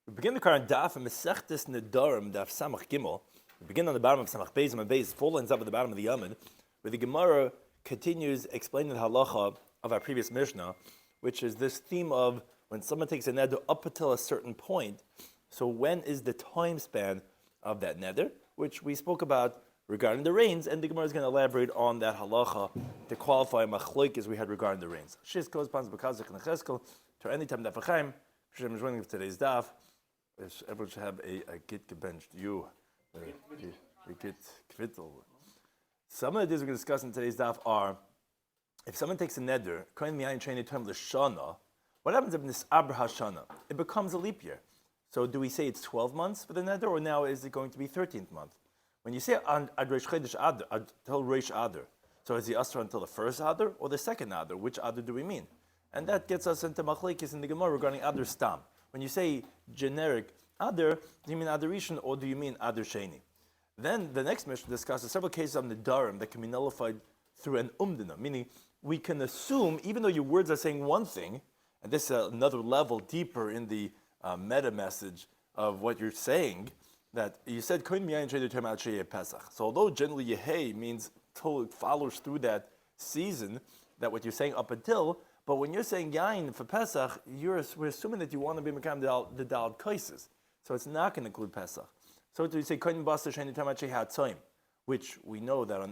We begin the current Daf and Mesechת Nedarim Daf Samach Gimel. We begin on the bottom of Samach Beis and Beis, 4 lines up at the bottom of the Yomid, where the Gemara continues explaining the halacha of our previous Mishnah, which is this theme of when someone takes a neder up until a certain point. So when is the time span of that neder, which we spoke about regarding the rains, and the Gemara is going to elaborate on that halacha to qualify machloik as we had regarding the rains. Shis corresponds to B'Kazach and Cheskel to any time Daf Yomi. Hashem is running for today's Daf. Everyone should have a git gebenched. We get kvittel. Some of the things we're going to discuss in today's Daf are, if someone takes a neder, kohen miyayin training term l'shana, what happens if this abra hashana? It becomes a leap year. So do we say it's 12 months for the neder, or now is it going to be 13th month? When you say ad Reish Chodesh Adar, until Reish Adar, so is the asra until the first Adar or the second Adar? Which Adar do we mean? And that gets us into machlekes in the Gemara regarding Adar Stam. When you say generic Adar, do you mean Adar Rishon or do you mean Adar Sheni? Then the next Mishnah discusses several cases of Nedarim that can be nullified through an umdana, meaning we can assume, even though your words are saying one thing, and this is another level deeper in the meta message of what you're saying, that you said kohen miyayin treder term ad sheyeh Pesach. So although generally yehei means till it follows through that season, that what you're saying up until, but when you're saying yain for Pesach, we're assuming that you want to be mekam the dalad kaises. So it's not going to include Pesach. So do you say kohen basar sheni term ad sheyeh hatzayim, which we know that on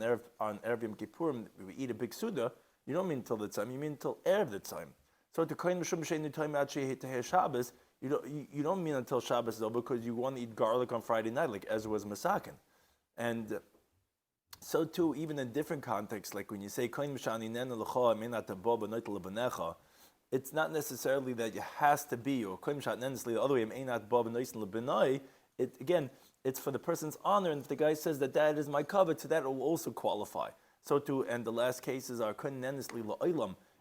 Erev Yom Kippurim we eat a big suda. You don't mean till the time, you mean till Erev the time. So to kohen mishum sheni term ad sheyeh Shabbos, you don't mean until Shabbos though, because you want to eat garlic on Friday night, like Ezra was masakin. And so too, even in different contexts, like when you say it's not necessarily that it has to be, or the other way, again, it's for the person's honor, and if the guy says that is my covet, so that will also qualify. So too, and the last cases are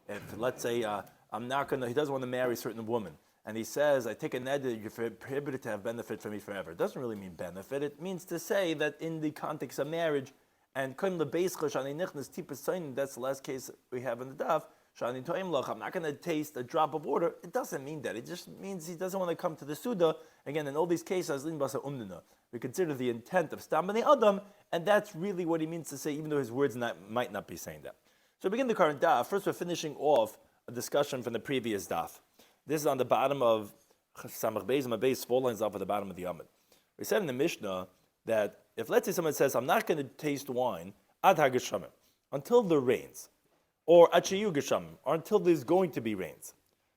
if let's say he doesn't want to marry a certain woman, and he says, I take a neder, you're prohibited to have benefit from me forever. It doesn't really mean benefit. It means to say that in the context of marriage, and that's the last case we have in the Daf, I'm not going to taste a drop of water. It doesn't mean that. It just means he doesn't want to come to the Suda. Again, in all these cases, we consider the intent of Stam B'nei Adam, and that's really what he means to say, even though his words might not be saying that. So begin the current Daf. First, we're finishing off a discussion from the previous Daf. This is on the bottom of Samach Beis, my base 4 lines off at the bottom of the Yomid. We said in the Mishnah that if, let's say, someone says, I'm not going to taste wine ad hageshamim, until there rains, or ad sheyu geshamim, or until there's going to be rains.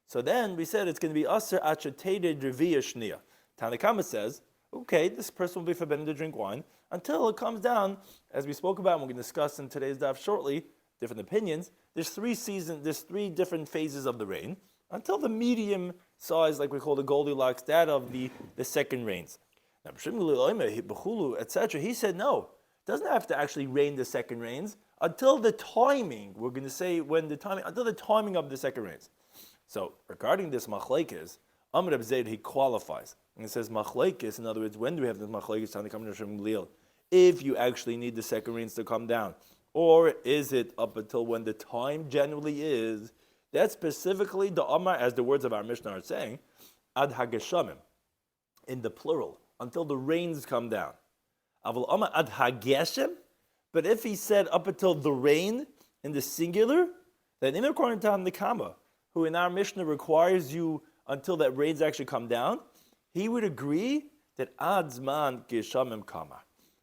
So then we said it's going to be aser acheteded reviya shniya. Tanakama says, okay, this person will be forbidden to drink wine until it comes down, as we spoke about, and we're going to discuss in today's daf shortly, different opinions. There's 3 different phases of the rain, until the medium size, like we call the Goldilocks, that of the second rains. Now, etc., he said no, it doesn't have to actually rain the second rains until the timing, we're going to say until the timing of the second rains. So, regarding this machlekes, Amr Reb Zayd, he qualifies. And it says machlekes, in other words, when do we have this machlekes? If you actually need the second rains to come down, or is it up until when the time generally is? That's specifically the Amar, as the words of our Mishnah are saying, ad hageshamim, in the plural, until the rains come down. Aval Amar ad hageshem, but if he said up until the rain in the singular, then in according to the Kama, who in our Mishnah requires you until that rains actually come down, he would agree that ad zman geshamim kama.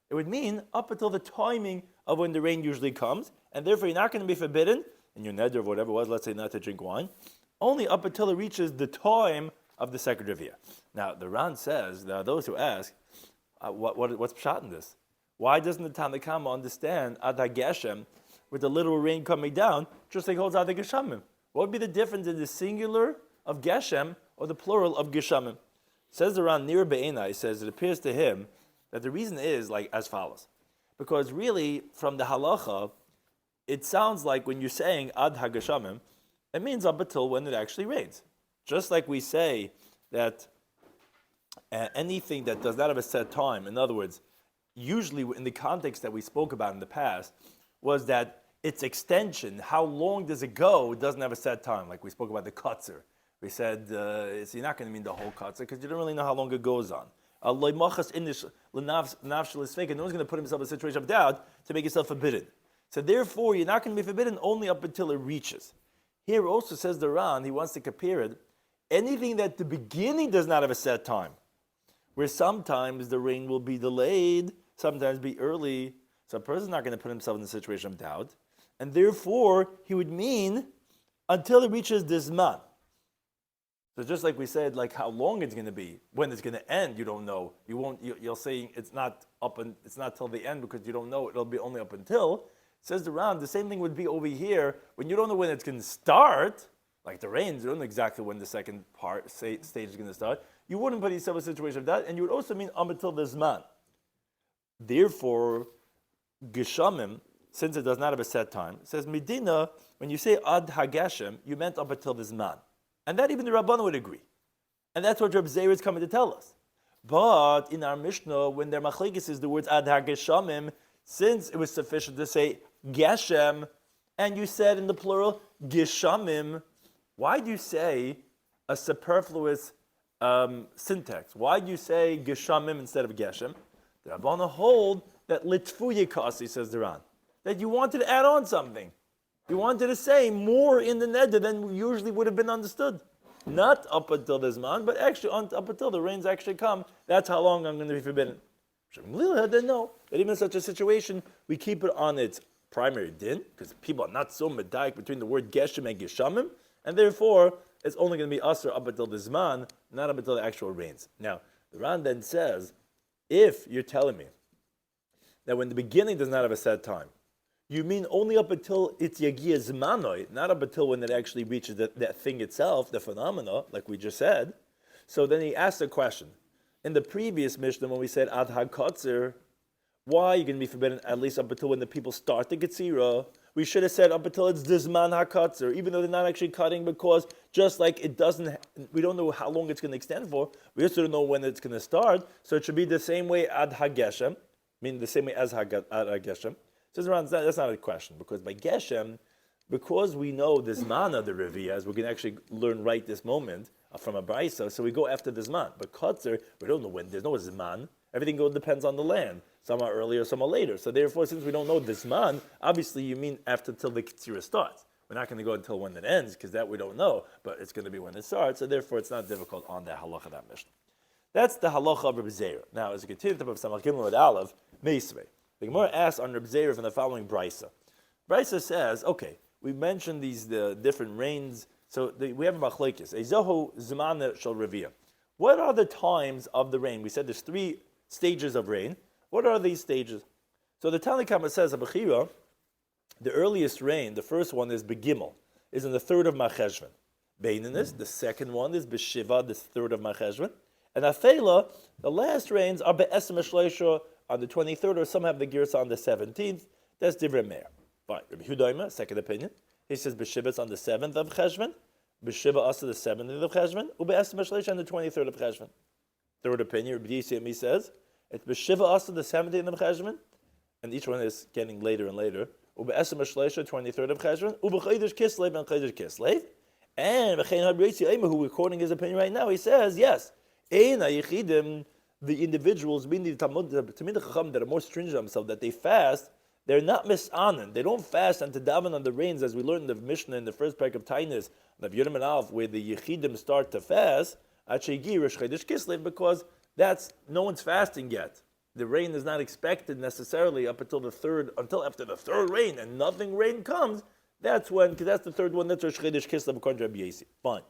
It would mean up until the timing of when the rain usually comes, and therefore you're not going to be forbidden in your neder of whatever it was, let's say not to drink wine, only up until it reaches the time of the second revia. Now, the Ran says, there are those who ask, what's pshat in this? Why doesn't the Tanakama understand ad hageshem, with the literal rain coming down, just like holds ad hageshamim? What would be the difference in the singular of geshem or the plural of geshamim? Says the Ran, Nir Be'ena, he says, it appears to him that the reason is like as follows. Because really, from the halacha, it sounds like when you're saying ad hageshamim, it means up until when it actually rains. Just like we say that anything that does not have a set time, in other words, usually in the context that we spoke about in the past, was that its extension, how long does it go, doesn't have a set time. Like we spoke about the kutzer. We said so you're not going to mean the whole katzir because you don't really know how long it goes on. No one's going to put himself in a situation of doubt to make himself forbidden. So therefore, you're not going to be forbidden only up until it reaches. Here also says the Ran, he wants to compare it, anything that the beginning does not have a set time, where sometimes the rain will be delayed, sometimes be early, so a person's not going to put himself in a situation of doubt, and therefore, he would mean until it reaches this man. So just like we said, like how long it's going to be, when it's going to end, you don't know. You're saying it's not till the end because you don't know. It'll be only up until. Says the Ram, the same thing would be over here when you don't know when it's going to start. Like the rains, you don't know exactly when the second stage is going to start. You wouldn't put yourself in a situation of that, and you would also mean up until this man. Therefore, Geshamim, since it does not have a set time, says Medina. When you say Ad Hageshem, you meant up until this man. And that even the Rabbanan would agree. And that's what Reb Zeir is coming to tell us. But in our Mishnah, when their machlekes is the words Ad HaGeshamim, since it was sufficient to say Geshem, and you said in the plural Geshamim, why do you say a superfluous syntax? Why do you say Geshamim instead of Geshem? The Rabbanan hold that Litfu Yekasi, says the Ran, that you wanted to add on something. You wanted to say more in the neder than usually would have been understood. Not up until this month, but actually up until the rains actually come. That's how long I'm going to be forbidden. Shamlila didn't know that even in such a situation, we keep it on its primary din, because people are not so medayik between the word geshem and geshamim, and therefore it's only going to be usher up until the zman, not up until the actual rains. Now, the Ran then says, if you're telling me that when the beginning does not have a set time, you mean only up until it's yagia zmanoi, not up until when it actually reaches that thing itself, the phenomena, like we just said. So then he asked a question. In the previous Mishnah, when we said ad ha-kotzer, why are you going to be forbidden at least up until when the people start the Getzira? We should have said up until it's dizman ha-kotzer, even though they're not actually cutting, because just like we don't know how long it's going to extend for, we also don't know when it's going to start, so it should be the same way ad ha-geshem, meaning the same way as ad ha-geshem. Says around that's not a question, because by Geshem, because we know the Zman of the Revi, as we're going to actually learn right this moment from a Braisa, so we go after the Zman. But Kotzer, we don't know when, there's no Zman. Everything depends on the land. Some are earlier, some are later. So therefore, since we don't know the Zman, obviously you mean after till the Ketzira starts. We're not going to go until when it ends, because that we don't know, but it's going to be when it starts, so therefore it's not difficult on that halacha, that Mishnah. That's the halacha of Rabbi Zeir. Now, as we continue to talk about Samach Gimel with Aleph, Meisvei. The Gemara asks on Reb Zeir from the following Brisa. Brisa says, okay, we mentioned the different rains, so we have a machlekes. Ezohu zman shel revia. What are the times of the rain? We said there's 3 stages of rain. What are these stages? So the Tanna Kama says, Abachira, the earliest rain, the first one is Begimel, is in the 3rd of Macheshvan. Beinanis, the second one is Beshiva, the 3rd of Macheshvan. And Afela, the last rains are Be'esem Shleisha, on the 23rd, or some have the Girsa on the 17th. That's Divrei Meir. Fine. Rabbi Hudaima, second opinion. He says B'Shivas on the 7th of Cheshvan, B'Shiva also the 17th of Cheshvan, U'Be'esem Shleisha on the 23rd of Cheshvan. Third opinion, Rabbi Yisrael says it's B'Shiva also the 17th of Cheshvan, and each one is getting later and later. U'Be'esem Shleisha, 23rd of Cheshvan, U'B'Chodesh Kislev and Chodesh Kislev. And Rabbi Yisrael, who we're quoting his opinion right now, he says yes. Ein HaYechidim, the individuals, meaning the Talmud, the Talmid Chacham, that are more stringent on themselves, that they fast, they're not misanan. They don't fast and to daven on the rains, as we learned in the Mishnah in the first parak of Tainis, of Yom and Alf, where the Yechidim start to fast, because that's no one's fasting yet. The rain is not expected necessarily until after the 3rd rain, and nothing rain comes. That's when, because that's the 3rd one. That's Rosh Chodesh Kislev according to Rabbi Yossi. Fine.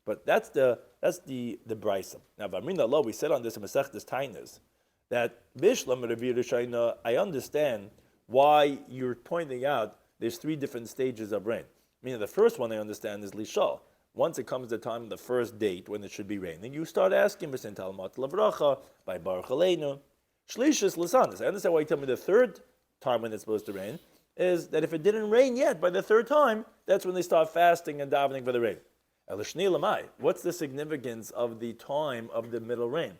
But that's the brisa. Now, V'amrin Allah, we said on this in Masechtas Tainas that Bishlam Rabbi Rishaina, I understand why you're pointing out there's 3 different stages of rain. Meaning the first one I understand is Lishal. Once it comes the time of the first date when it should be raining, you start asking B'Sin Talmat Lavracha by Baruch Aleinu. Shlishis Lisanis. I understand why you tell me the 3rd time when it's supposed to rain is that if it didn't rain yet by the 3rd time, that's when they start fasting and davening for the rain. What's the significance of the time of the middle rain?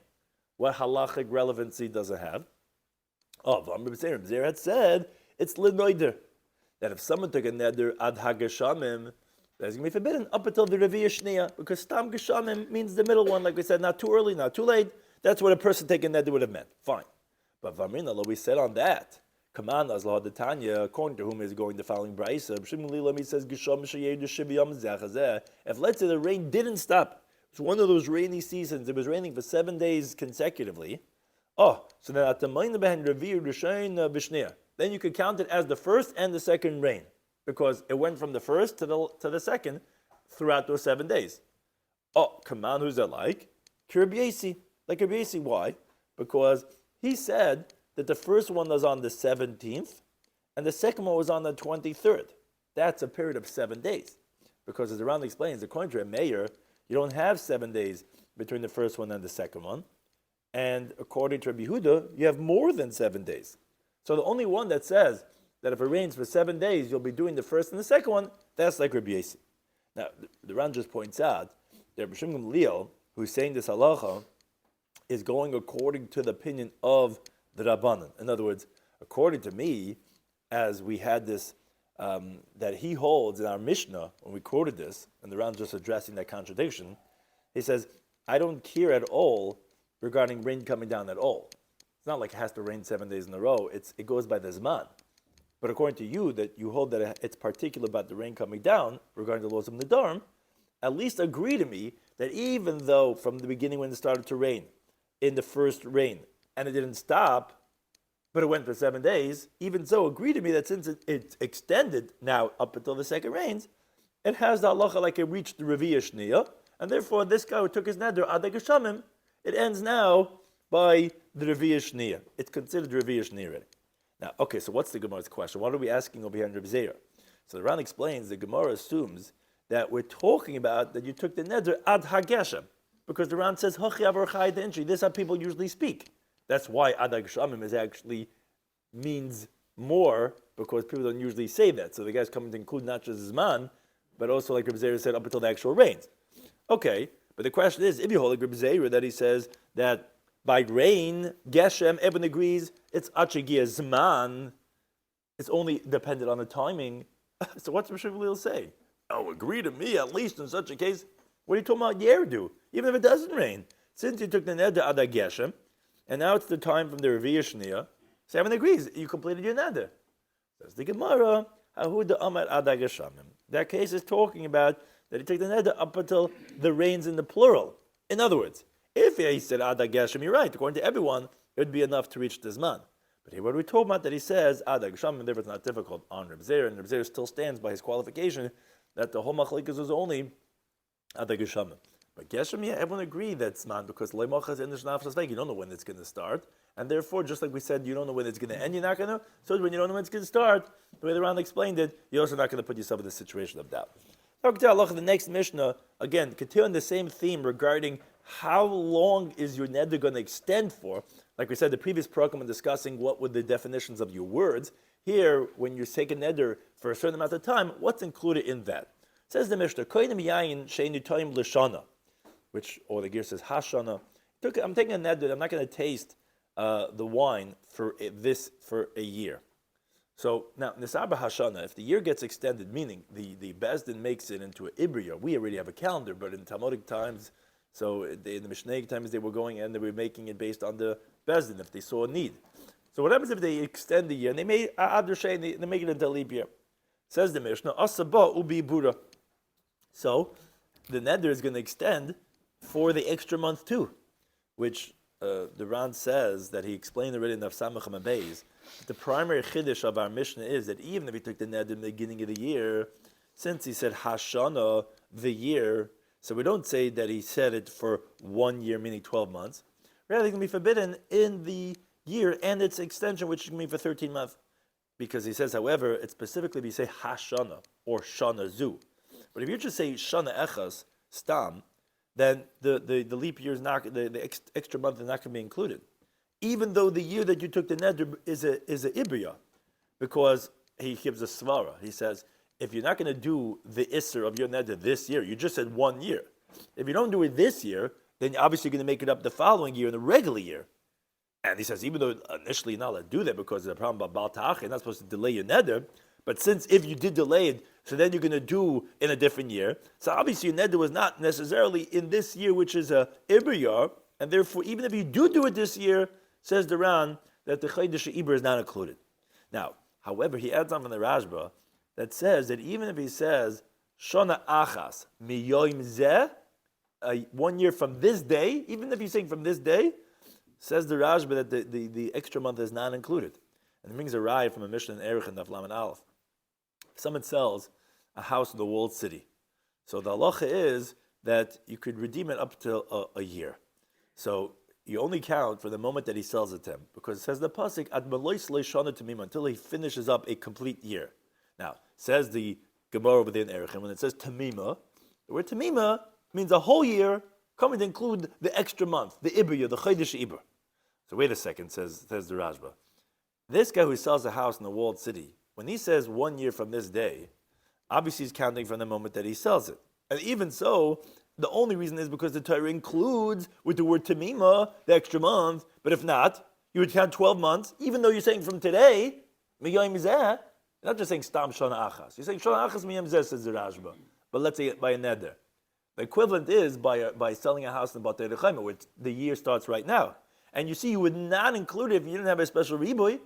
What halachic relevancy does it have? Rabbi Zeir had said it's linoider, that if someone took a neder ad hageshamim, That's going to be forbidden up until the Revi'ah Shniya, because Stam Geshamim means the middle one, like we said, not too early, not too late. That's what a person taking neder would have meant. Fine. But Vamrina, we said on that, Kaman Azlah the Tanya, according to whom is going the following Braisa, Shimon says, if let's say the rain didn't stop, it's one of those rainy seasons, it was raining for 7 days consecutively. Oh, so then at the Main behind Revi'ah Rishon Vishniya, then you could count it as the first and the second rain, because it went from the first to the second throughout those 7 days. Oh, Kaman, who's that like? Rabbi Yasi. Like Rabbi Yasi, why? Because he said that the first one was on the 17th, and the second one was on the 23rd. That's a period of 7 days. Because as the Ran explains, according to a mayor, you don't have 7 days between the first one and the second one. And according to Rabbi Yehuda, you have more than 7 days. So the only one that says that if it rains for 7 days, you'll be doing the first and the second one, that's like Rabbi Yasi. Now, the Ran just points out that Rabbi Shimon Gamliel, who's saying this halacha, is going according to the opinion of the Rabbanan. In other words, according to me, as we had this, that he holds in our Mishnah, when we quoted this, and the Ran just addressing that contradiction, he says, I don't care at all regarding rain coming down at all. It's not like it has to rain 7 days in a row. It goes by the Zman. But according to you, that you hold that it's particular about the rain coming down, regarding the laws of Nedarim, at least agree to me that even though from the beginning when it started to rain, in the first rain, and it didn't stop, but it went for 7 days, even so, agree to me that since it's extended now up until the second rains, it has the halacha like it reached the Revi'ah Shniya, and therefore this guy who took his neder, Adai Geshamim, it ends now by the Revi'ah Shniya. It's considered Revi'ah Shniya already. Now, okay, so what's the Gemara's question? What are we asking over here in Reb Zeir? So the Ran explains, the Gemara assumes that we're talking about that you took the neder ad hageshem, because the Ran says, Hachi avar chai d'inchi. This is how people usually speak. That's why ad hageshamim is actually means more, because people don't usually say that. So the guy's coming to include not just Zman, but also, like Reb Zeir said, up until the actual rains. Okay, but the question is, if you hold like Reb Zeir that he says that by rain, Geshem, everyone agrees, it's Achigia Zman, it's only dependent on the timing. So what's Rav Shloimy say? Oh, agree to me, at least in such a case. What are you talking about Yerdu? Even if it doesn't rain. Since you took the neder ad Geshem, and now it's the time from the Revi'ah Shniya, so everyone agrees, you completed your neder. Says the Gemara, Ahuda Amar ad Geshamim. That case is talking about that he took the neder up until the rains in the plural. In other words, if he said ad Geshem, you're right. According to everyone, it would be enough to reach the Zman. But here, what we talk about that he says ad Geshem, and therefore it's not difficult on Reb Zeir, and Reb Zeir still stands by his qualification that the whole machlekes is only ad Geshem. But Geshem, yeah, everyone agreed that Zman because leimachas in the shnafshas veik, you don't know when it's going to start, and therefore, just like we said, you don't know when it's going to end. You're not going to. So when you don't know when it's going to start, the way the Ran explained it, you're also not going to put yourself in the situation of doubt. The next Mishnah, again, continuing the same theme regarding how long is your neder going to extend for. Like we said, the previous program when discussing what were the definitions of your words. Here, when you take a neder for a certain amount of time, what's included in that? Says the Mishnah, Koinim yayin sheinu toim l'shana, which, or the gear says hashana. I'm taking a neder, I'm not going to taste the wine for a year. So now, Nisaba Hashana, if the year gets extended, meaning the Bezdin makes it into an Ibriya, we already have a calendar, but in Talmudic times, so in the Mishnaic times, they were going and they were making it based on the Bezdin, if they saw a need. So what happens if they extend the year, and they make they make it into a leap year? Says the Mishnah, Asaba ubi Bura. So the neder is going to extend for the extra month too, which the Ran says that he explained already in the Samach and Beis. The primary chiddush of our Mishnah is that even if he took the neder in the beginning of the year, since he said Hashana, the year, so we don't say that he said it for 1 year, meaning 12 months. Rather, it can be forbidden in the year and its extension, which can be for 13 months. Because he says, however, it's specifically if you say Hashana or Shana Zu. But if you just say Shana Echas, Stam, then the leap year is not, the extra month is not going to be included. Even though the year that you took the neder is a Ibriya, because he gives a svara. He says, if you're not going to do the Isser of your neder this year, you just said 1 year. If you don't do it this year, then you're obviously going to make it up the following year in the regular year. And he says, even though initially you're not allowed to do that because of the problem about Baal Ta'ach, you're not supposed to delay your neder, but since if you did delay it so then you're going to do in a different year. So obviously your neder was not necessarily in this year, which is a Iber year, and therefore even if you do it this year, says the Ran, that the Chodesh Iber is not included. Now, however, he adds on from the Rashba that says that even if he says Shana Achas miyoim zeh, 1 year from this day, even if he's saying from this day, says the Rashba that the extra month is not included. And it brings a raya from a Mishnah in Erech and Daf Lamed Aleph. If someone sells a house in the walled city, so the halacha is that you could redeem it up to a year. So you only count for the moment that he sells it to him, because it says the pasuk ad melois leishana tamima, until he finishes up a complete year. Now, says the Gemara over there in Erech, and when it says tamima, the word tamima means a whole year, coming to include the extra month, the Iber, the Chodesh Iber. So wait a second, says the Rashba. This guy who sells a house in the walled city, when he says 1 year from this day, obviously he's counting from the moment that he sells it. And even so, the only reason is because the Torah includes with the word tamima, the extra month, but if not, you would count 12 months, even though you're saying from today, miyoim zeh, you're not just saying stam shana achas. You're saying shana achas miyam zeh, says the Rashba. But let's say it by a neder. The equivalent is by selling a house in Batei Rechaim, which the year starts right now. And you see, you would not include it if you didn't have a special riboy.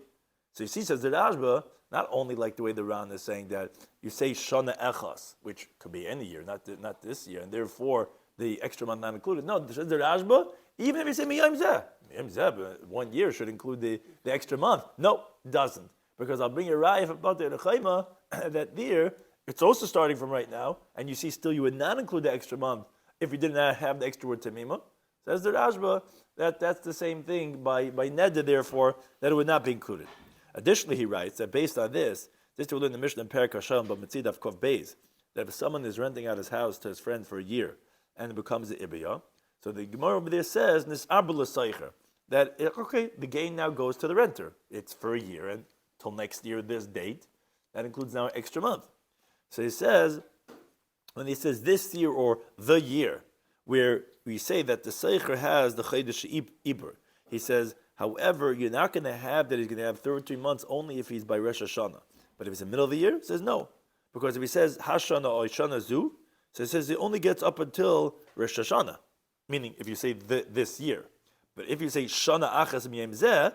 So you see, says the Rashba, not only like the way the Ran is saying that you say Shana Echas, which could be any year, not this year, and therefore the extra month not included. No, says the Rashba, even if you say Miyam Zeh, 1 year should include the extra month. No, doesn't. Because I'll bring a raya from Batei Rechaim that there, it's also starting from right now, and you see still you would not include the extra month if you did not have the extra word tamima. Says the Rashba that's the same thing by neder, therefore, that it would not be included. Additionally, he writes that based on this will learn the Mishnah in Perek Hashem, but Mitzid of Kov Beis, that if someone is renting out his house to his friend for a year and it becomes the Ibiyah, so the Gemara over there says, that, okay, the gain now goes to the renter. It's for a year, and till next year, this date, that includes now an extra month. So he says, when he says this year or the year, where we say that the Seicher has the Chodesh Iber, he says, however, you're not going to have that he's going to have 33 months only if he's by Rosh Hashanah. But if it's in the middle of the year, he says no. Because if he says Hashana or Shana Zu, so it says it only gets up until Rosh Hashanah, meaning if you say this year. But if you say Shana Achas Miyem Zeh,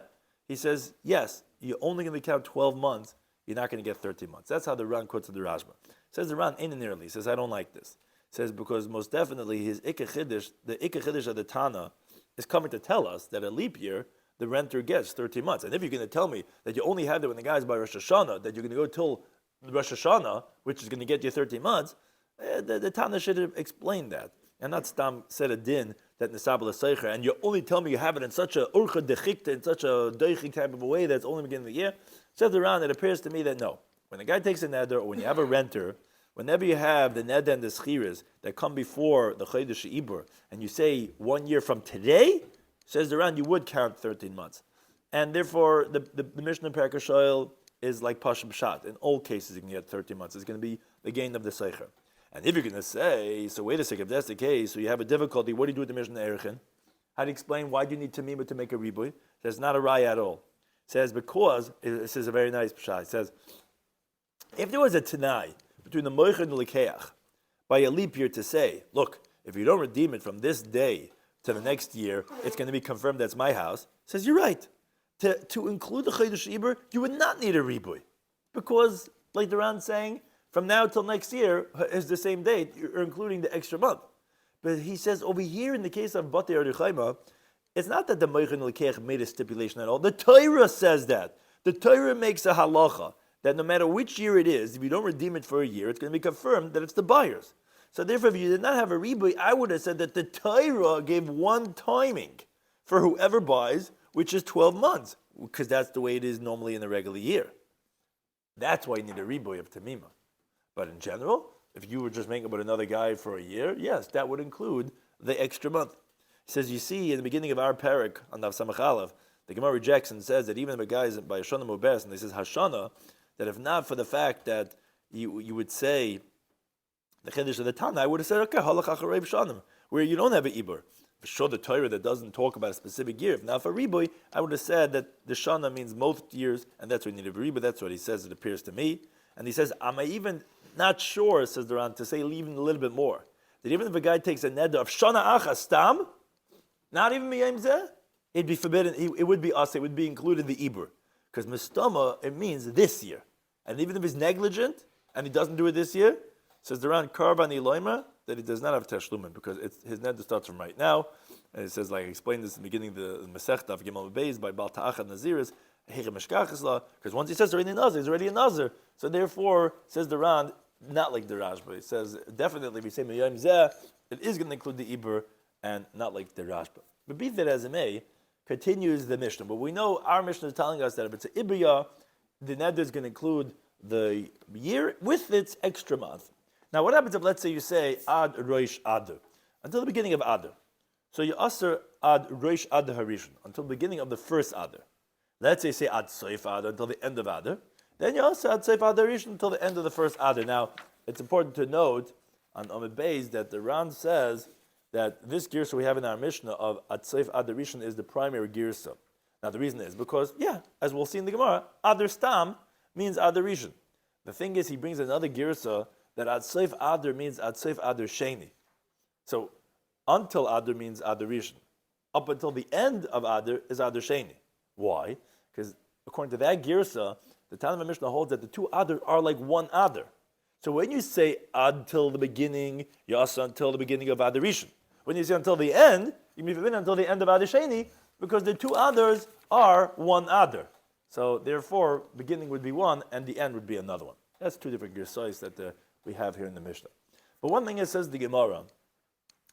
he says, yes, you're only going to count 12 months, you're not going to get 13 months. That's how the Ran quotes the Rashba. Says the Ran ain't nearly. Says I don't like this. Says because most definitely his Ikka Chiddush, the Ikka Chiddush of the Tana, is coming to tell us that a leap year the renter gets 13 months. And if you're going to tell me that you only have it when the guy's by Rosh Hashanah, that you're going to go till Rosh Hashanah, which is going to get you 13 months, the Tana should have explained that. And not Stam said a din that Nisab l'Seicher, and you only tell me you have it in such a Urcha Dechikta, in such a Deichik type of a way that's only beginning of the year. Says around, it appears to me that no. When the guy takes a neder, or when you have a renter, whenever you have the neder and the schiras that come before the Chodesh Iber, and you say 1 year from today, says the Ran, you would count 13 months. And therefore, the Mishnah in Perek Hashoil is like Pashim Pshat. In all cases, you can get 13 months. It's going to be the gain of the Seicher. And if you're going to say, so wait a second, if that's the case, so you have a difficulty, what do you do with the Mishnah Erechin? How do you explain why do you need Tamima to make a Ribui? It says not a raya at all. It says because, it says a very nice Pshat. It says, if there was a Tanai between the Moich and the Likeach, by a leap year to say, look, if you don't redeem it from this day to the next year, it's going to be confirmed that's my house. Says, you're right. To include the Chodesh Iber, you would not need a Ribui. Because, like the Ran saying, from now till next year is the same date, you're including the extra month. But he says, over here in the case of Batei Rechaim, it's not that the Moichin Lekech made a stipulation at all. The Torah says that. The Torah makes a halacha that no matter which year it is, if you don't redeem it for a year, it's going to be confirmed that it's the buyer's. So therefore, if you did not have a ribui, I would have said that the Torah gave one timing for whoever buys, which is 12 months, because that's the way it is normally in the regular year. That's why you need a ribui of Tamima. But in general, if you were just making up with another guy for a year, yes, that would include the extra month. He says, you see, in the beginning of our parak on Daf Samach Aleph, the Gemara rejects and says that even if a guy is by Hashana Mubes, and he says Hashana, that if not for the fact that you would say the Chiddush of the Tana, I would have said, okay, halach acharei b'shanim, where you don't have an Ibur. For sure, the Torah that doesn't talk about a specific year. If not for Riboy, I would have said that the Shana means most years, and that's what you need a Riboy. That's what he says, it appears to me. And he says, am I even not sure, says the Ran, to say even a little bit more. That even if a guy takes a neder of shana achas stam, not even miyayim zeh, it'd be forbidden, it would be us, it would be included in the ibur. Because mistama, it means this year. And even if he's negligent, and he doesn't do it this year, says the Ran, karban iloima, that he does not have teshlumin, because his neder starts from right now. And it says, like I explained this in the beginning of the Masechta of Gimel Beis by Baal Ta'achad Naziris, because once he says already a Nazir, he's already a Nazir. So therefore, says the Ran, not like the Rashba. It says, definitely, if we say Miyayim Zeh, it is going to include the Ibur, and not like the Rashba. But be that as it may, continues the Mishnah. But we know our Mishnah is telling us that if it's an Ibriyah, the neder is going to include the year with its extra month. Now, what happens if, let's say, you say Ad Roish Adar, until the beginning of Adar? So you aser Ad Roish Adar Harishon, until the beginning of the first Adar. Let's say Ad Soif Adar, until the end of Adar. Then you also Ad Soif Adar Harishon, until the end of the first Adar. Now, it's important to note on Amid Beis that the Ran says that this girsa we have in our Mishnah of Ad Soif Adar Harishon is the primary girsa. Now, the reason is because, as we'll see in the Gemara, Adar Stam means Adar Rishon. The thing is, he brings another girsa that Ad Soif Adar means Ad Soif Adar Sheni. So, until Adar means Adar Rishon. Up until the end of Adar is Adar Sheni. Why? Because according to that girsa, the Tanna Mishnah holds that the two Adar are like one Adar. So when you say until the beginning, you also until the beginning of Adar Rishon. When you say until the end, you mean until the end of Adar Sheni, because the two Adars are one Adar. So therefore, beginning would be one, and the end would be another one. That's two different girsais that we have here in the Mishnah. But one thing it says the Gemara,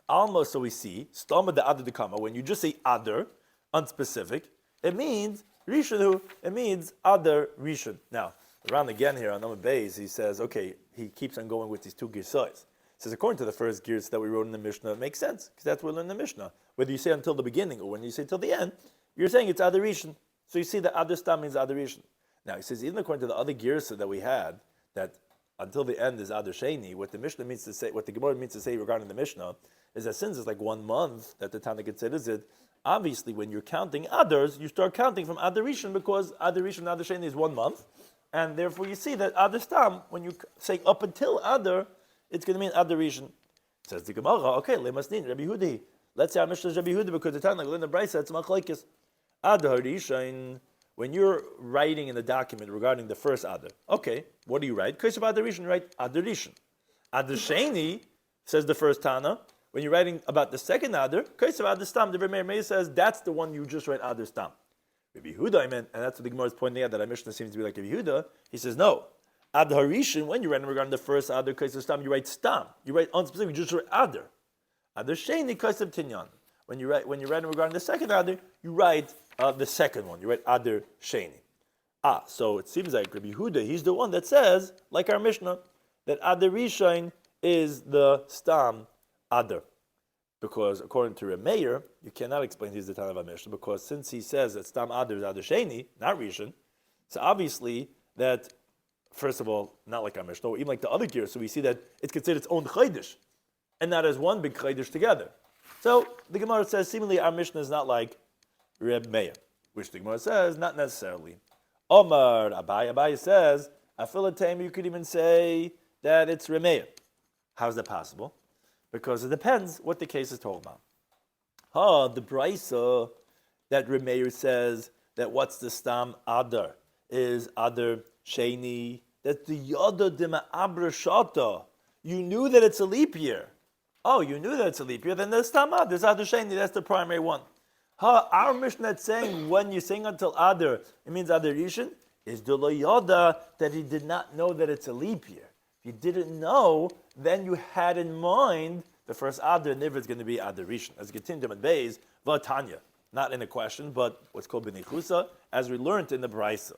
almost so we see, Stama de Adar de Kama, when you just say Adar, unspecific, it means Rishonu, it means Adar Rishon. Now, around again here on Amud Beis, he says, okay, he keeps on going with these two girsais. He says, according to the first girs that we wrote in the Mishnah, it makes sense, because that's what we learn in the Mishnah. Whether you say until the beginning or when you say till the end, you're saying it's Adar Rishon. So you see that Adar Stam means Adar Rishon. Now, he says, even according to the other girsa that we had, that until the end is Adar Sheni, what the Mishnah means to say, what the Gemara means to say regarding the Mishnah, is that since it's like 1 month that the Tana considers it, obviously when you're counting Adars, you start counting from Adar Rishon, because Adar Rishon and Adar Sheni is 1 month, and therefore you see that Adar Stam, when you say up until Adar, it's going to mean Adar Rishon. Says the Gemara, okay, lemasnin, Rabbi Hudi. Let's say our Mishnah is Rabbi Hudi, because the Tana, in the Brisa, it's machlokes. Adar Rishon, when you're writing in the document regarding the first Adar, okay, what do you write? Keshav Adar Rishon, you write Adar Rishon. Adar Sheni, says the first Tana, when you're writing about the second Adar, Keshav Adar Stam, the Rebbe Meir says that's the one you just write Adar Stam. Rabbi Yehuda, and that's what the Gemara is pointing out, that our Mishnah seems to be like Rabbi Yehuda. He says no. Adar Rishon, when you're writing regarding the first Adar, Keshav Stam, you write Stam. You write unspecific, you just write Adar. Adar Sheni, Keshav Tinyan. When you're writing regarding the second Adar, you write the second one. You write Adar Sheni. So it seems like Rabbi Yehuda, he's the one that says, like our Mishnah, that Adar Rishon is the Stam Adar. Because according to Rabbi Meir, you cannot explain he's the Tana of our Mishnah, because since he says that Stam Adar is Adar Sheni, not Rishon, so obviously that, first of all, not like our Mishnah, or even like the other gear, so we see that it's considered its own Chaydish, and not as one big Chaydish together. So the Gemara says, seemingly our Mishnah is not like Reb Meir, which the Gemara says, not necessarily. Omar Abai says, Afilatem, you could even say that it's Reb Meir. How is that possible? Because it depends what the case is talking about. The Brisa that Reb Meir says that what's the Stam Adar is Adar Sheni. That's the Yada Dima Abra Shata. You knew that it's a leap year. Oh, you knew that it's a leap year, then there's Stam Adar, there's Adar Sheni, that's the primary one. Our Mishnah that's saying when you sing until Adar, it means Adar Rishon, is the Yada that he did not know that it's a leap year. If you didn't know, then you had in mind the first Adar, and is going to be Adar Rishon. As we continue in Beis, Vatanya, not in a question, but what's called B'nichusa, as we learned in the Brisa.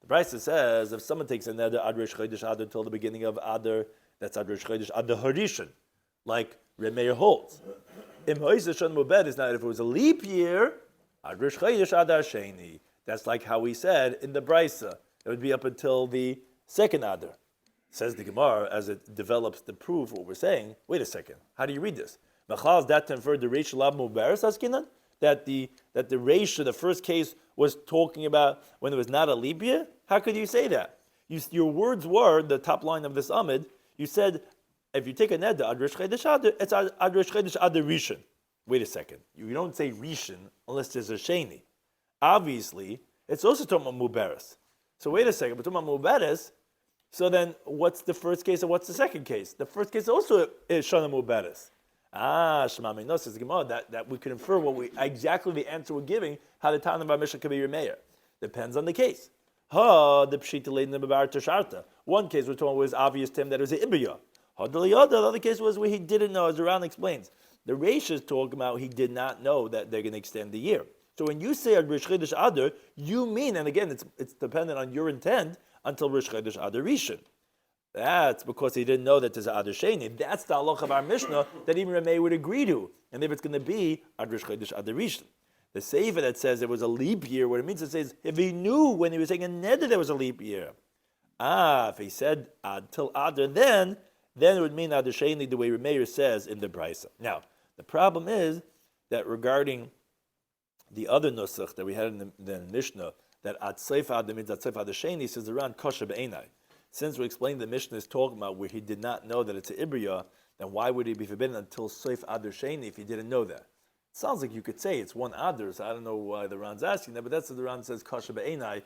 The Brisa says, if someone takes another Adar Chodesh Adar until the beginning of Adar, that's Adar Chodesh Adar Harishon, like Reb Meir holds. Im Hoyseshan Mubed is not, if it was a leap year, Adar Chodesh Adar Sheni. That's like how we said in the Brisa. It would be up until the second Adar. Says the Gemara, as it develops the proof what we're saying, wait a second, how do you read this? That the Reisha, the first case, was talking about when it was not a leap year? How could you say that? Your words were, the top line of this Amid, You said, if you take a neder, ad Rosh Chodesh Adar, it's ad Rosh Chodesh Adar Rishon. Wait a second. You don't say Rishon unless there's a Sheni. Obviously, it's also talking about Muberes. So wait a second, we're talking about Muberes, so then what's the first case and what's the second case? The first case also is Shana Muberes. Shema Menos says the Gemara that we can infer exactly the answer we're giving, how the Tana of our Mishnah could be your mayor. Depends on the case. The Pshita Leidin Bebar Tasharta. One case we're talking was obvious to him that it was an Ibiyah. The other case was where he didn't know, as the Ran explains. The Reish is talking about he did not know that they're going to extend the year. So when you say Ad Rosh Chodesh Adar, you mean, and again, it's dependent on your intent, until Rosh Chodesh Adar Rishon. That's because he didn't know that there's an Adar Sheni. That's the halach of our Mishnah that even Rameh would agree to. And if it's going to be Ad Rosh Chodesh Adar Rishon. The Sefer that says it was a leap year, what it means, it says, if he knew when he was saying a neder there was a leap year. If he said till Adar, then it would mean Adar Sheni the way Rameh says in the Brisa. Now, the problem is that regarding the other nusach that we had in the Mishnah, that Ad Seif Adar means Ad Seif Adar Sheni, says around Kosher Be'enai. Since we explained the Mishnah is talking about where he did not know that it's an Ibriya, then why would he be forbidden until Seif Adar Sheni if he didn't know that? It sounds like you could say it's one Adar, so I don't know why the Ran's asking that, but that's what the Ran says Kosher Be'enai,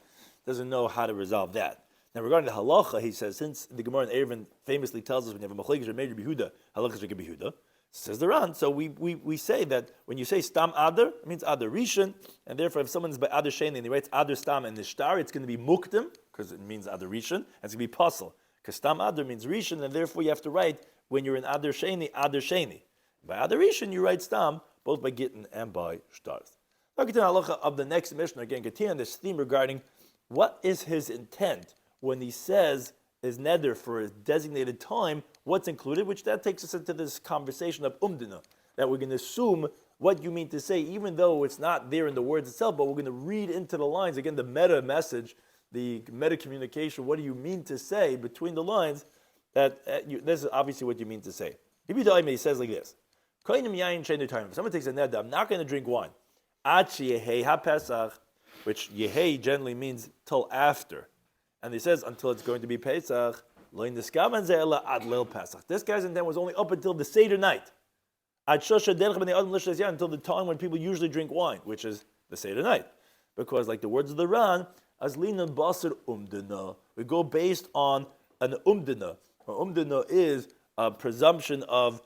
doesn't know how to resolve that. Now regarding the halacha, he says, since the Gemara in Erevin famously tells us when you have a Machlekes or Meir Behuda, halacha is Rabbi Yehuda, says the Ran. So we say that when you say Stam Adar, it means Adar Rishon, and therefore if someone's by Adar Sheni and he writes Adar Stam and Nishtar, it's going to be Mukdim, because it means Adar Rishon, and it's going to be Pasal, because Stam Adar means Rishon, and therefore you have to write, when you're in Adar Sheni, Adar Sheni. By Adar Rishon, you write Stam, both by Gittin and by Shtars. Now get to the halacha of the next Mishnah, again, continue on this theme regarding what is his intent when he says his neder for a designated time, what's included, which that takes us into this conversation of umdina, that we're going to assume what you mean to say, even though it's not there in the words itself, but we're going to read into the lines, again, the meta message, the meta communication, what do you mean to say between the lines, this is obviously what you mean to say. He says like this, if someone takes a neder, I'm not going to drink wine, which yehei generally means till after. And he says, until it's going to be Pesach, this guy's intent was only up until the Seder night. Until the time when people usually drink wine, which is the Seder night. Because like the words of the Ran, we go based on an umdina. Umdina is a presumption of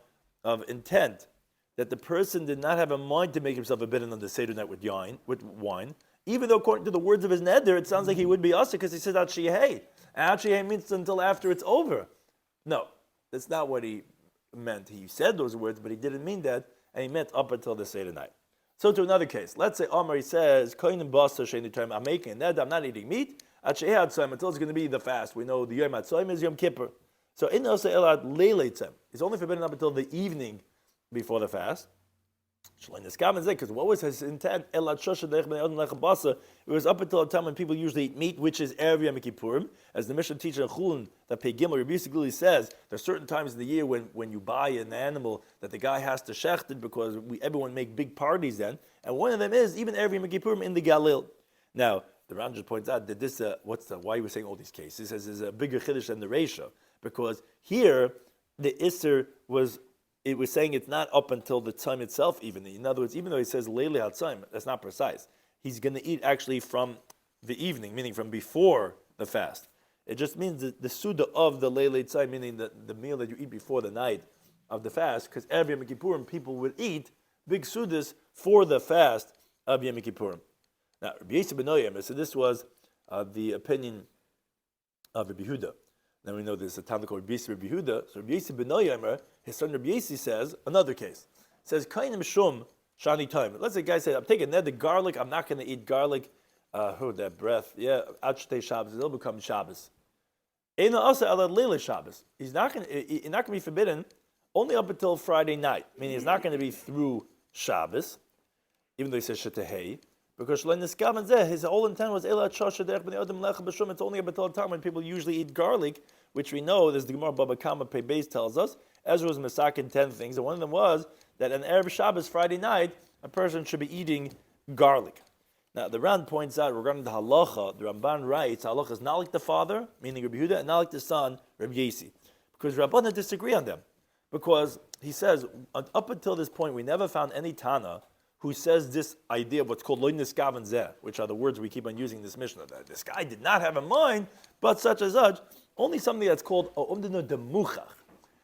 intent, that the person did not have a mind to make himself a bidden on the Seder night with wine. Even though according to the words of his neder, it sounds like he would be usher because he says Ad Shehei. Ad Shehei means until after it's over. No, that's not what he meant. He said those words, but he didn't mean that, and he meant up until the Seder night. So to another case, let's say Omar, he says, I'm making a neder, I'm not eating meat, Ad Shehei Ad Tzom, until it's going to be the fast. We know the Yom Ad Tzom is Yom Kippur. So in Ose Elad Leilei Tzom, it's only forbidden up until the evening before the fast. Because what was his intent? It was up until a time when people usually eat meat, which is Erev Yom Kippurim. As the Mishnah teacher in Chulin, that Pei Gimel, Rabbi basically says, there are certain times in the year when you buy an animal that the guy has to shecht it because everyone make big parties then. And one of them is even Erev Yom Kippurim in the Galil. Now, the Ran just points out that this, why we're saying all these cases? He says there's a bigger chiddush than the Reisha. Because here, the Isser was saying it's not up until the time itself even. In other words, even though he says Leili HaTzayim, that's not precise. He's going to eat actually from the evening, meaning from before the fast. It just means the Suda of the Leili HaTzayim, meaning the meal that you eat before the night of the fast, because every Yom Kippurim people would eat big Sudas for the fast of Yom Kippurim. Now, Rabbi Yossi ben Noyem, so this was the opinion of Rabbi Yehuda. Now we know there's a town called Rabbi Yehuda. So Rabbi Yossi ben Noyem, his son Rabbi Yossi says, another case, says, Kainim Shum Shani Time. Let's say a guy says, I'm taking the garlic, I'm not going to eat garlic. Heard that breath. Yeah, Achetei Shabbos, it'll become Shabbos. Eina Asa Ala Leila Shabbos. He's not going to be forbidden only up until Friday night. Meaning he's not going to be through Shabbos, even though he says Shetehei. Because his whole intent was it's only up until a time when people usually eat garlic, which we know, as the Gemara Baba Kama Pei Beis tells us, Ezra was masakin 10 things, and one of them was that on Erev Shabbos, Friday night, a person should be eating garlic. Now, the Ran points out, regarding the halacha, the Ramban writes, halacha is not like the father, meaning Rabbi Yehuda, and not like the son, Rabbi Yossi. because Rabbanan disagree on them. Because he says, up until this point, we never found any Tana who says this idea of what's called loy niskaven zeh, which are the words we keep on using in this Mishnah. That this guy did not have in mind, but such and such. Only something that's called umdino demuchach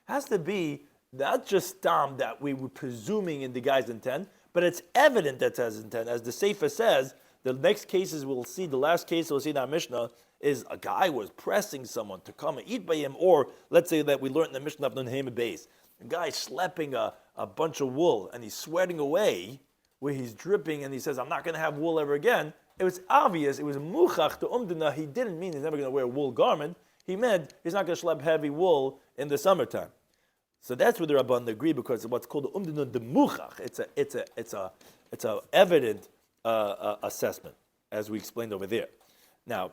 has to be not just stam that we were presuming in the guy's intent, but it's evident that's his intent. As the Sefer says, the next cases we'll see, the last case we'll see in our Mishnah is a guy was pressing someone to come and eat by him, or let's say that we learned in the Mishnah of Nunheim Beis, a guy schlepping a bunch of wool and he's sweating away where he's dripping and he says, I'm not going to have wool ever again. It was obvious, it was muchach to umdina. He didn't mean he's never going to wear a wool garment. He meant he's not going to schlep heavy wool in the summertime. So that's where the Rabban agree, because of what's called the umdina de muchach. It's a evident assessment, as we explained over there. Now,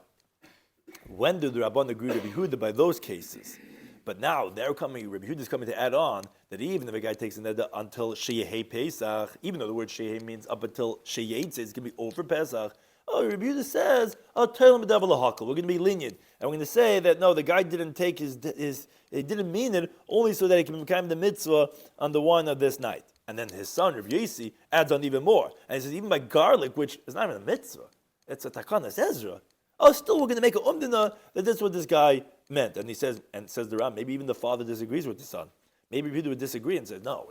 when did the Rabban agree to Rabbi Yehuda by those cases? But now Rabbi Yehuda is coming to add on that even if a guy takes a neder until Sheyehei Pesach, even though the word Sheyehei means up until Sheyetze, it's going to be over Pesach. Oh, Rabbi Yehuda says, I'll tell him we're going to be lenient. And we're going to say that no, the guy didn't take he didn't mean it only so that he can become the mitzvah on the one of this night. And then his son, Rabbi Yossi, adds on even more. And he says, even by garlic, which is not even a mitzvah, it's a takanas Ezra. Oh, still we're going to make a umdina that that's what this guy meant. And he says, the Ram, maybe even the father disagrees with the son. Maybe Rabbi Yehuda would disagree and say, no,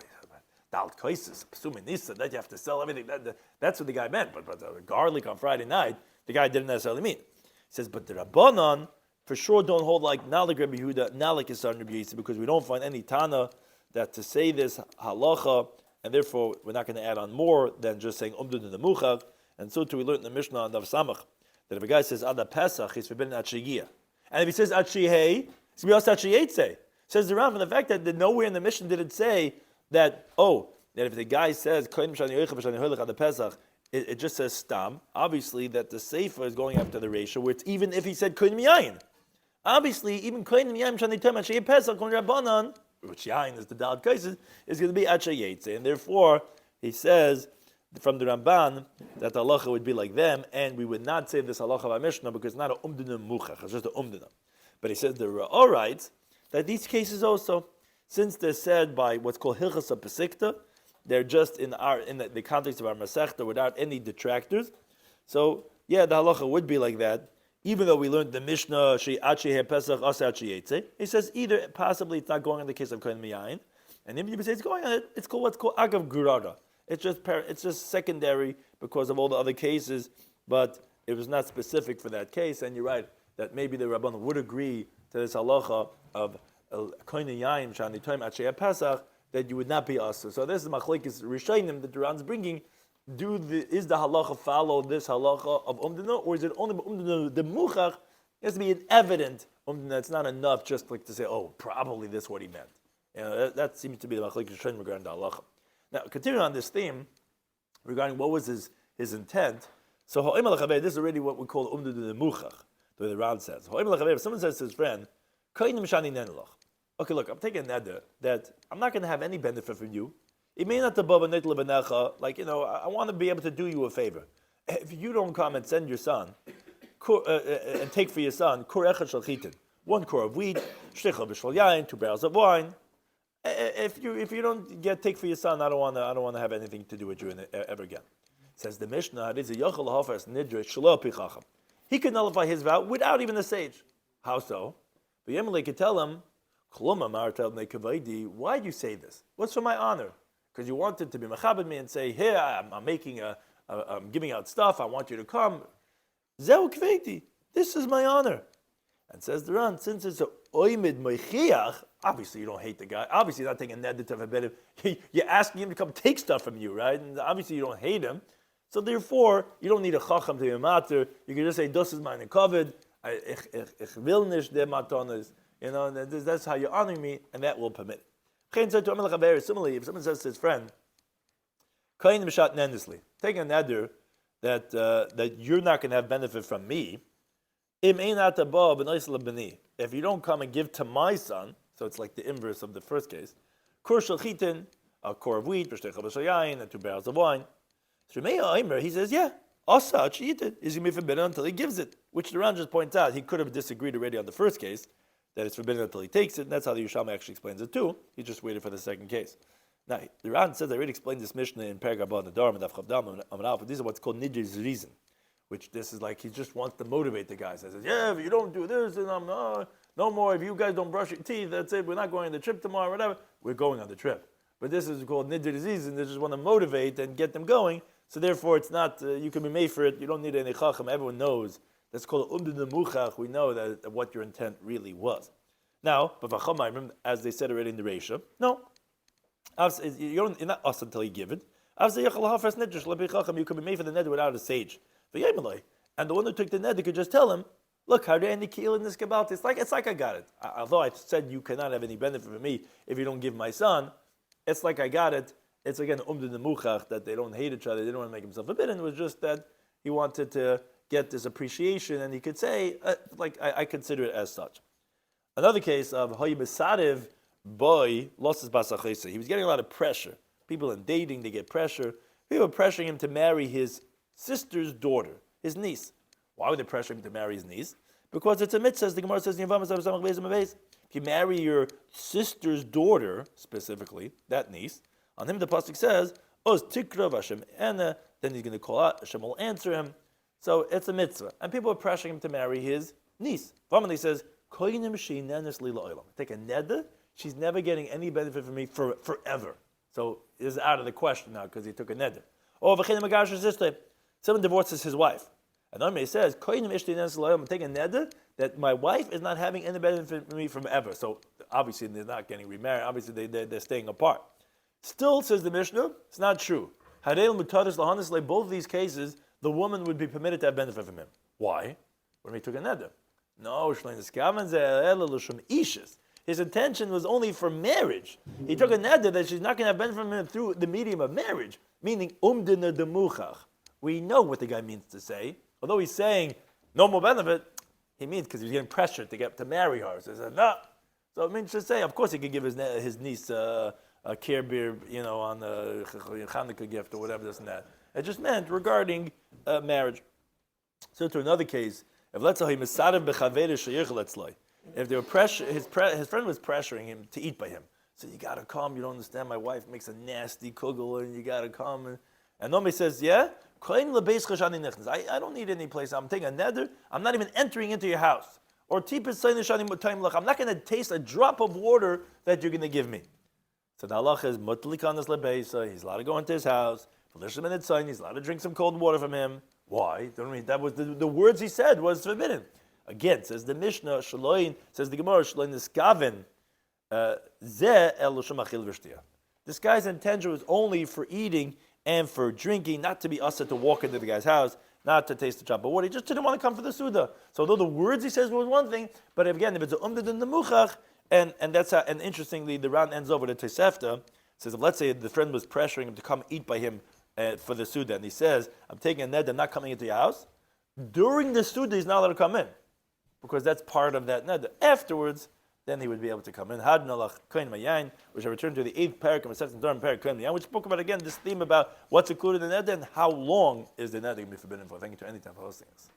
dal kaisis, assuming nisa, that you have to sell everything. That's what the guy meant. But garlic on Friday night, the guy didn't necessarily mean. He says, but the Rabbanan for sure don't hold like Nalik Rabbi Yehuda, Nalik his son Rabbi Yossi, because we don't find any Tana that to say this halacha, and therefore we're not going to add on more than just saying umdun the muchach. And so too we learned in the Mishnah on Daf Samach that if a guy says Ada Pesach, he's forbidden at Shegia. And if he says at Shehei, it's going to be also at Sheyetze. Says the Ram, from the fact that nowhere in the Mishnah did it say that, that if the guy says Ada Pesach, it just says stam. Obviously that the Sefer is going after the ratio, where it's even if he said koyin miyayin. Obviously, even koyin miyayin shani tem at Sheyei Pesach kon Rabbanan, which yayin is the dalad kaises, is going to be at Sheyetze. And therefore, he says from the Ramban that the halacha would be like them, and we would not say this halacha of our Mishnah because it's not an umdina muchach, it's just an umdina. But he says the Ra'ah writes that these cases also, since they're said by what's called hilchas pesikta, they're just in the context of our Masechta without any detractors. So yeah, the halacha would be like that. Even though we learned the Mishnah Sheyat Pesach Asa Sheyetze, he says either possibly it's not going in the case of kohen miyayin, and if you say it's going on it, it's called what's called agav gurada. It's just secondary because of all the other cases, but it was not specific for that case. And you're right that maybe the Rabban would agree to this halacha of kohen yayin shani toim at Sheyat Pesach that you would not be us. So this is machlekes rishonim that the Ran's bringing. Is the halacha follow this halacha of umdina, or is it only umdina the muchach? It has to be an evident umdina. It's not enough just like to say, probably this is what he meant. That seems to be the machlekes rishonim regarding the halacha. Now, continuing on this theme regarding what was his intent. So this is already what we call umdina the muchach. The way the Ran says, if someone says to his friend, okay, look, I'm taking a neder that I'm not going to have any benefit from you. It may not be like, I want to be able to do you a favor. If you don't come and send your son, and take for your son, one core of wheat, 2 barrels of wine. If you don't take for your son, I don't want to have anything to do with you ever again. Says the Mishnah, he could nullify his vow without even a sage. How so? But Yemelech could tell him, why do you say this? What's for my honor? Because you wanted to be mechabed me and say, here, I'm giving out stuff, I want you to come. Zeu kveiti. This is my honor. And says the Ran, since it's a oimid meichiach, obviously you don't hate the guy. Obviously you're not taking a neder to forbid him. You're asking him to come take stuff from you, right? And obviously you don't hate him. So therefore, you don't need a chacham to be matter. You can just say, das is meine covered. Ich will nicht der matonas. That's how you're honoring me, and that will permit it. Similarly, if someone says to his friend, taking a neder that you're not going to have benefit from me, if you don't come and give to my son, so it's like the inverse of the first case, a core of wheat, and 2 barrels of wine. He says, yeah, asa he's going to be forbidden until he gives it, which the Ran just points out. He could have disagreed already on the first case, that it's forbidden until he takes it, and that's how the Yerushalmi actually explains it too. He just waited for the second case. Now, the Ran says, I already explained this Mishnah in Perek Abba, Nadarim Daf but these are what's called Nidrim's reason, which this is like he just wants to motivate the guys. He says, yeah, if you don't do this, then I'm no more. If you guys don't brush your teeth, that's it. We're not going on the trip tomorrow, whatever. We're going on the trip. But this is called Nidrim's reason. They just want to motivate and get them going. So therefore, it's not, you can be made for it. You don't need any chacham. Everyone knows. That's called umdin muchach. We know that what your intent really was. Now, as they said already in the Reisha, no. You're not us until you give it. You can be made for the neder without a sage. And the one who took the neder could just tell him, look, how do any keel in this kabbalah? It's like I got it. Although I said you cannot have any benefit from me if you don't give my son, it's like I got it. It's again umdin muchach that they don't hate each other. They don't want to make himself forbidden. It was just that he wanted to get this appreciation, and he could say, I consider it as such. Another case of Hoy Besadev boy lost his basachesa. He was getting a lot of pressure. People in dating, they get pressure. People were pressuring him to marry his sister's daughter, his niece. Why would they pressure him to marry his niece? Because it's a mitzvah. The Gemara says, if you marry your sister's daughter, specifically, that niece, on him the pasuk says, Oz tikrav Hashem ena, then he's going to call out, Hashem will answer him. So it's a mitzvah. And people are pressuring him to marry his niece. He says, take a neder, she's never getting any benefit from me forever. So it's out of the question now because he took a neder. Someone divorces his wife. And Yomei says, take a neder that my wife is not having any benefit from me forever. So obviously they're not getting remarried. Obviously they're staying apart. Still, says the Mishnah, it's not true. Both of these cases, the woman would be permitted to have benefit from him. Why? When he took a neder. No, his intention was only for marriage. He took a neder that she's not going to have benefit from him through the medium of marriage, meaning umdina demuchach. We know what the guy means to say. Although he's saying no more benefit, he means because he's getting pressured to get to marry her. So he said no. So it means to say, of course, he could give his niece a care beer, on the Chanukah gift or whatever this and that. It just meant regarding marriage. So to another case, if let's say if they were his friend was pressuring him to eat by him. So you gotta come. You don't understand. My wife makes a nasty kugel, and you gotta come. And Nomi says, yeah. I don't need any place. I'm taking a neder. I'm not even entering into your house. Or I'm not going to taste a drop of water that you're going to give me. So the halach is he's allowed to go into his house. He's allowed to drink some cold water from him. Why? That was the words he said was forbidden. Again, says the Mishnah, says the Gemara, this guy's intention was only for eating and for drinking, not to be usher to walk into the guy's house, not to taste the drop of water. He just didn't want to come for the Suda. So although the words he says was one thing, but again, if it's a umdad in the muchach, and that's how, and interestingly, the round ends over to Tosefta, says, if let's say the friend was pressuring him to come eat by him for the Suda, and he says, I'm taking a neder, I'm not coming into your house, during the Suda, he's not allowed to come in, because that's part of that neder. Afterwards, then he would be able to come in. We shall return to the 8th parak of Masechet Nedarim, parak Kohen Mayan, which spoke about again this theme about what's included in the neder and how long is the neder going to be forbidden for. Thank you to any time for hosting us.